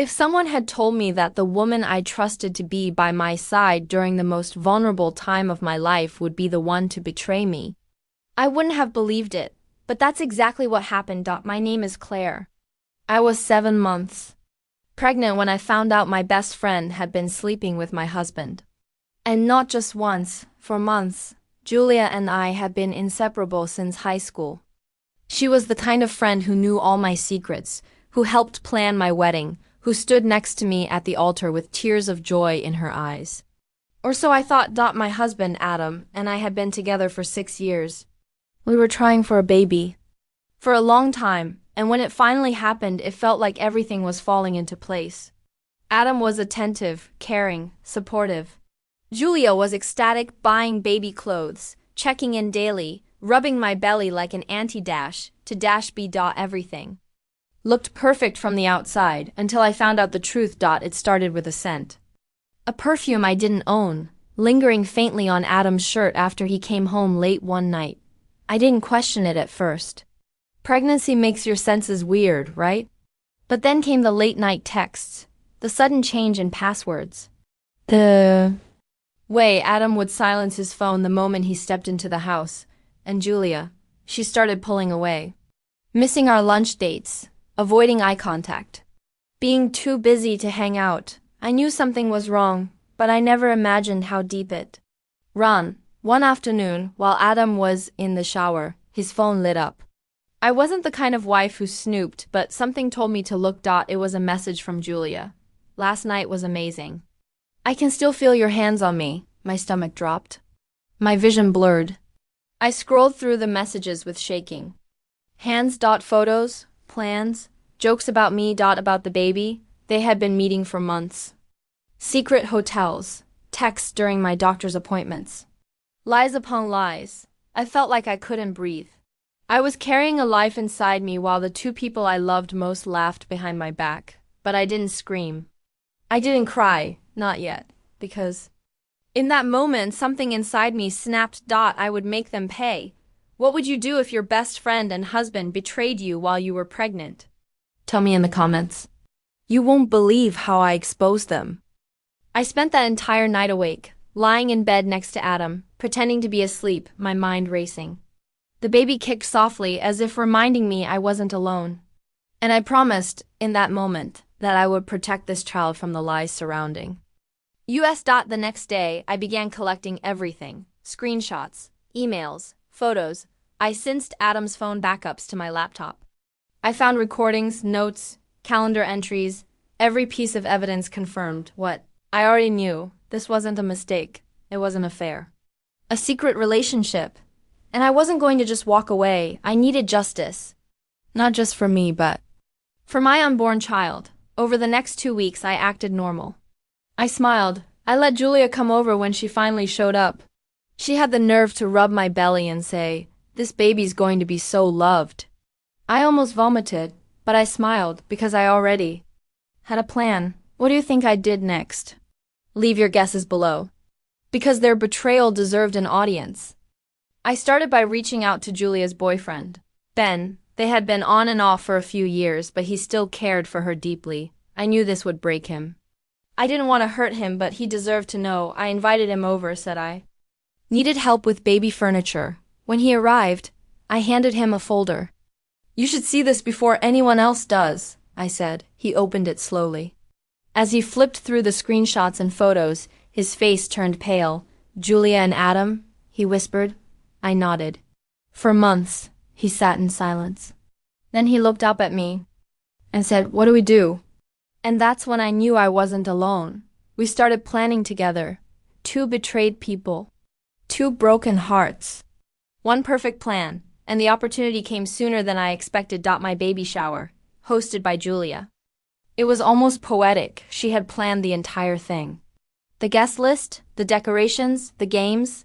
If someone had told me that the woman I trusted to be by my side during the most vulnerable time of my life would be the one to betray me, I wouldn't have believed it, but that's exactly what happened. My name is Claire. I was 7 months pregnant when I found out my best friend had been sleeping with my husband. And not just once, for months. Julia and I had been inseparable since high school. She was the kind of friend who knew all my secrets, who helped plan my wedding, who stood next to me at the altar with tears of joy in her eyes. Or so I thought. My husband, Adam, and I had been together for 6 years. We were trying for a baby. For a long time, and when it finally happened, it felt like everything was falling into place. Adam was attentive, caring, supportive. Julia was ecstatic, buying baby clothes, checking in daily, rubbing my belly like an anti-dash to dash be. Everything looked perfect from the outside until I found out the truth. It started with a scent. A perfume I didn't own, lingering faintly on Adam's shirt after he came home late one night. I didn't question it at first. Pregnancy makes your senses weird, right? But then came the late-night texts, the sudden change in passwords. The way Adam would silence his phone the moment he stepped into the house. And Julia, she started pulling away. Missing our lunch dates, avoiding eye contact. Being too busy to hang out. I knew something was wrong, but I never imagined how deep it ran. One afternoon, while Adam was in the shower, his phone lit up. I wasn't the kind of wife who snooped, but something told me to look. It was a message from Julia. Last night was amazing. I can still feel your hands on me. My stomach dropped. My vision blurred. I scrolled through the messages with shaking hands. Photos, plans, jokes about me. About the baby. They had been meeting for months. Secret hotels, texts during my doctor's appointments. Lies upon lies. I felt like I couldn't breathe. I was carrying a life inside me while the two people I loved most laughed behind my back, but I didn't scream. I didn't cry, not yet, because in that moment something inside me snapped. I would make them pay. What would you do if your best friend and husband betrayed you while you were pregnant? Tell me in the comments. You won't believe how I exposed them. I spent that entire night awake, lying in bed next to Adam, pretending to be asleep, my mind racing. The baby kicked softly as if reminding me I wasn't alone. And I promised, in that moment, that I would protect this child from the lies surrounding. The next day, I began collecting everything. Screenshots, emails, photos. I synced Adam's phone backups to my laptop. I found recordings, notes, calendar entries. Every piece of evidence confirmed what I already knew. This wasn't a mistake. It was an affair. A secret relationship. And I wasn't going to just walk away. I needed justice. Not just for me, but for my unborn child. Over the next 2 weeks, I acted normal. I smiled. I let Julia come over when she finally showed up. She had the nerve to rub my belly and say, "This baby's going to be so loved." I almost vomited, but I smiled because I already had a plan. What do you think I did next? Leave your guesses below. Because their betrayal deserved an audience. I started by reaching out to Julia's boyfriend, Ben. They had been on and off for a few years, but he still cared for her deeply. I knew this would break him. I didn't want to hurt him, but he deserved to know. I invited him over, said I. Needed help with baby furniture. When he arrived, I handed him a folder. You should see this before anyone else does, I said. He opened it slowly. As he flipped through the screenshots and photos, his face turned pale. Julia and Adam, he whispered. I nodded. For months, he sat in silence. Then he looked up at me and said, "What do we do?" And that's when I knew I wasn't alone. We started planning together. 2 betrayed people. 2 broken hearts. One perfect plan, and the opportunity came sooner than I expected. My baby shower, hosted by Julia. It was almost poetic. She had planned the entire thing. The guest list, the decorations, the games.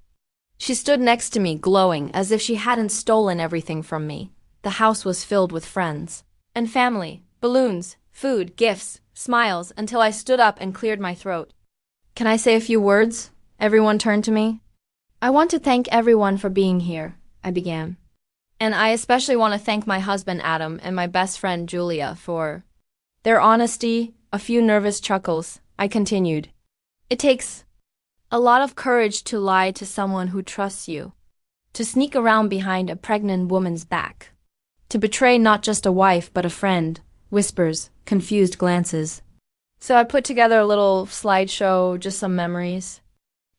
She stood next to me, glowing, as if she hadn't stolen everything from me. The house was filled with friends and family, balloons, food, gifts, smiles, until I stood up and cleared my throat. Can I say a few words? Everyone turned to me. I want to thank everyone for being here, I began. And I especially want to thank my husband Adam and my best friend Julia for their honesty, A few nervous chuckles. I continued. It takes a lot of courage to lie to someone who trusts you. To sneak around behind a pregnant woman's back. To betray not just a wife but a friend. Whispers, confused glances. So I put together a little slideshow, just some memories.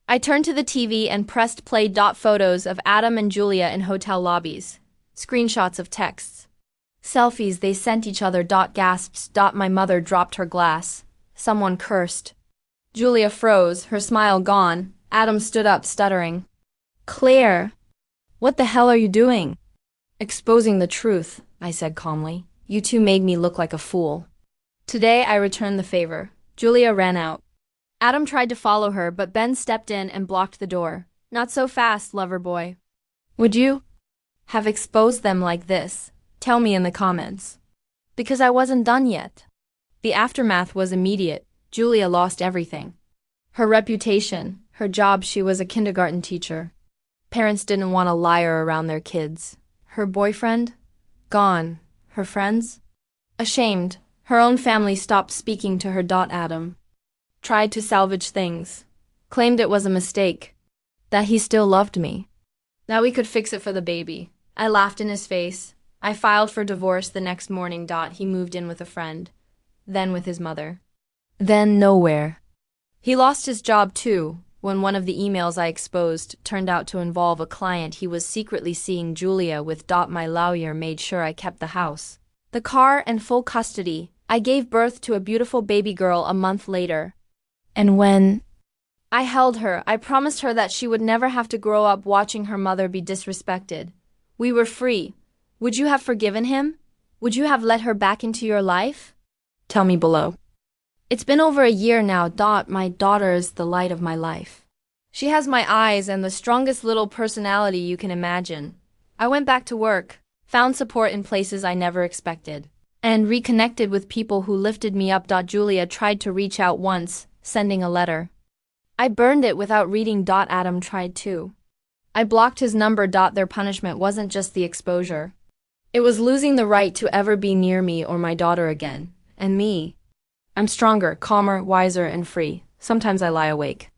I turned to the TV and pressed play. Photos of Adam and Julia in hotel lobbies. Screenshots of texts. Selfies they sent each other. Gasps. My mother dropped her glass. Someone cursed. Julia froze, her smile gone. Adam stood up, stuttering. Claire, what the hell are you doing? Exposing the truth, I said calmly. You two made me look like a fool. Today I returned the favor. Julia ran out. Adam tried to follow her, but Ben stepped in and blocked the door. Not so fast, lover boy. Would you have exposed them like this? Tell me in the comments. Because I wasn't done yet. The aftermath was immediate. Julia lost everything. Her reputation, her job. She was a kindergarten teacher. Parents didn't want a liar around their kids. Her boyfriend? Gone. Her friends? Ashamed. Her own family stopped speaking to her. Adam tried to salvage things. Claimed it was a mistake. That he still loved me. That we could fix it for the baby. I laughed in his face. I filed for divorce the next morning. He moved in with a friend. Then with his mother. Then nowhere. He lost his job too, when one of the emails I exposed turned out to involve a client he was secretly seeing Julia with. My lawyer made sure I kept the house, the car, and full custody. I gave birth to a beautiful baby girl a month later. And when I held her, I promised her that she would never have to grow up watching her mother be disrespected. We were free. Would you have forgiven him? Would you have let her back into your life? Tell me below. It's been over a year now. My daughter is the light of my life. She has my eyes and the strongest little personality you can imagine. I went back to work, found support in places I never expected, and reconnected with people who lifted me up. Julia tried to reach out once, sending a letter. I burned it without reading. Adam tried too. I blocked his number. Their punishment wasn't just the exposure. It was losing the right to ever be near me or my daughter again. And me. I'm stronger, calmer, wiser, and free. Sometimes I lie awake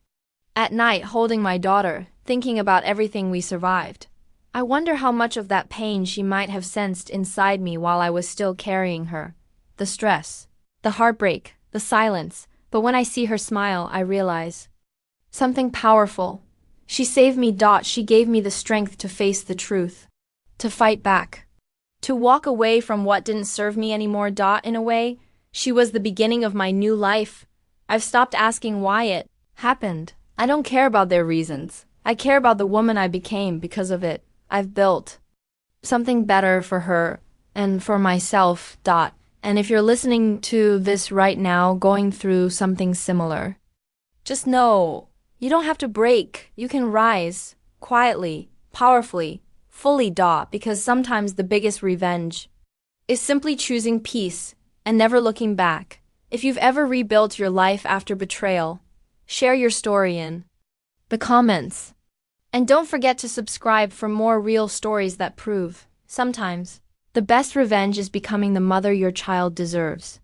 at night holding my daughter, thinking about everything we survived. I wonder how much of that pain she might have sensed inside me while I was still carrying her. The stress, the heartbreak, the silence. But when I see her smile, I realize something powerful. She saved me. She gave me the strength to face the truth, to fight back, to walk away from what didn't serve me anymore. In a way, she was the beginning of my new life. I've stopped asking why it happened. I don't care about their reasons. I care about the woman I became because of it. I've built something better for her and for myself. And if you're listening to this right now, going through something similar, just know you don't have to break. You can rise quietly, powerfully, fully. Because sometimes the biggest revenge is simply choosing peace and never looking back. If you've ever rebuilt your life after betrayal, share your story in the comments. And don't forget to subscribe for more real stories that prove, sometimes, the best revenge is becoming the mother your child deserves.